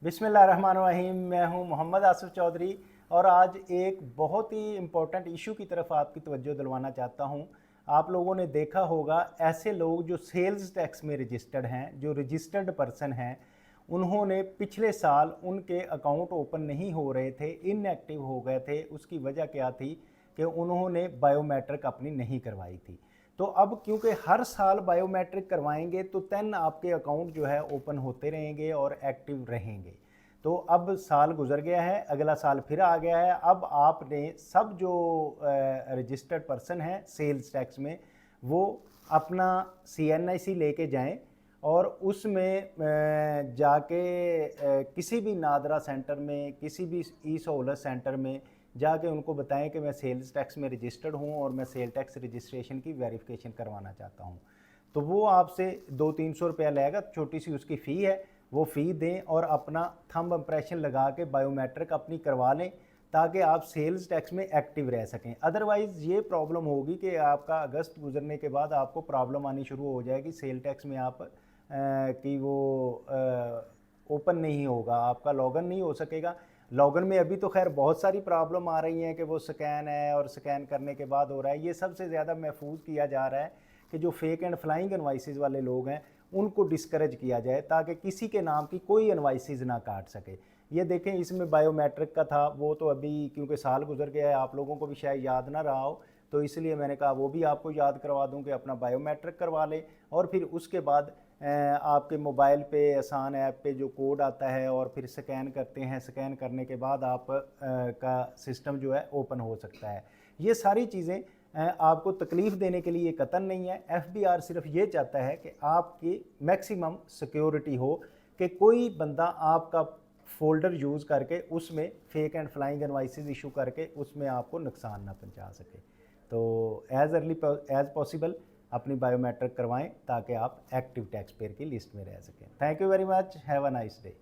बिस्मिल्लाहिर्रहमानिर्रहीम। मैं हूं मोहम्मद आसिफ चौधरी और आज एक बहुत ही इम्पोर्टेंट इशू की तरफ आपकी तवज्जो दिलवाना चाहता हूं। आप लोगों ने देखा होगा ऐसे लोग जो सेल्स टैक्स में रजिस्टर्ड हैं, जो रजिस्टर्ड पर्सन हैं, उन्होंने पिछले साल उनके अकाउंट ओपन नहीं हो रहे थे, इनएक्टिव हो गए थे। उसकी वजह क्या थी कि उन्होंने बायोमेट्रिक अपनी नहीं करवाई थी। तो अब क्योंकि हर साल बायोमेट्रिक करवाएंगे तो 10 आपके अकाउंट जो है ओपन होते रहेंगे और एक्टिव रहेंगे। तो अब साल गुजर गया है, अगला साल फिर आ गया है। अब आपने सब जो रजिस्टर्ड पर्सन है सेल्स टैक्स में, वो अपना CNIC लेके जाएं और उसमें जाके किसी भी नादरा सेंटर में, किसी भी ई सहूलत सेंटर में जाके उनको बताएं कि मैं सेल्स टैक्स में रजिस्टर्ड हूं और मैं सेल टैक्स रजिस्ट्रेशन की वेरिफिकेशन करवाना चाहता हूं। तो वो आपसे 200-300 रुपया लेगा, छोटी सी उसकी फ़ी है। वो फ़ी दें और अपना थंब इम्प्रेशन लगा के बायोमेट्रिक अपनी करवा लें ताकि आप सेल्स टैक्स में एक्टिव रह सकें। अदरवाइज़ ये प्रॉब्लम होगी कि आपका अगस्त गुजरने के बाद आपको प्रॉब्लम आनी शुरू हो जाएगी, सेल टैक्स में आप कि वो ओपन नहीं होगा, आपका लॉगिन नहीं हो सकेगा। लॉगिन में अभी तो खैर बहुत सारी प्रॉब्लम आ रही हैं कि वो स्कैन है और स्कैन करने के बाद हो रहा है। ये सबसे ज़्यादा महफूज किया जा रहा है कि जो फेक एंड फ्लाइंग इनवाइसेस वाले लोग हैं उनको डिस्करेज किया जाए ताकि किसी के नाम की कोई इनवाइसेस ना काट सके। ये देखें, इसमें बायोमेट्रिक का था, वो तो अभी क्योंकि साल गुजर गया है, आप लोगों को भी शायद याद ना रहा हो, तो इसलिए मैंने कहा वो भी आपको याद करवा दूं कि अपना बायोमेट्रिक करवा लें। और फिर उसके बाद आपके मोबाइल पे आसान ऐप पे जो कोड आता है और फिर स्कैन करते हैं, स्कैन करने के बाद आप का सिस्टम जो है ओपन हो सकता है। ये सारी चीज़ें आपको तकलीफ़ देने के लिए कतन नहीं है। FBR सिर्फ ये चाहता है कि आपकी मैक्सिमम सिक्योरिटी हो, कि कोई बंदा आपका फ़ोल्डर यूज़ करके उसमें fake and flying invoices issue करके उसमें आपको नुकसान ना पहुंचा सके। तो एज़ अर्ली एज़ पॉसिबल अपनी बायोमेट्रिक करवाएं ताकि आप एक्टिव टैक्स पेयर की लिस्ट में रह सकें। Thank you very much, have a nice day.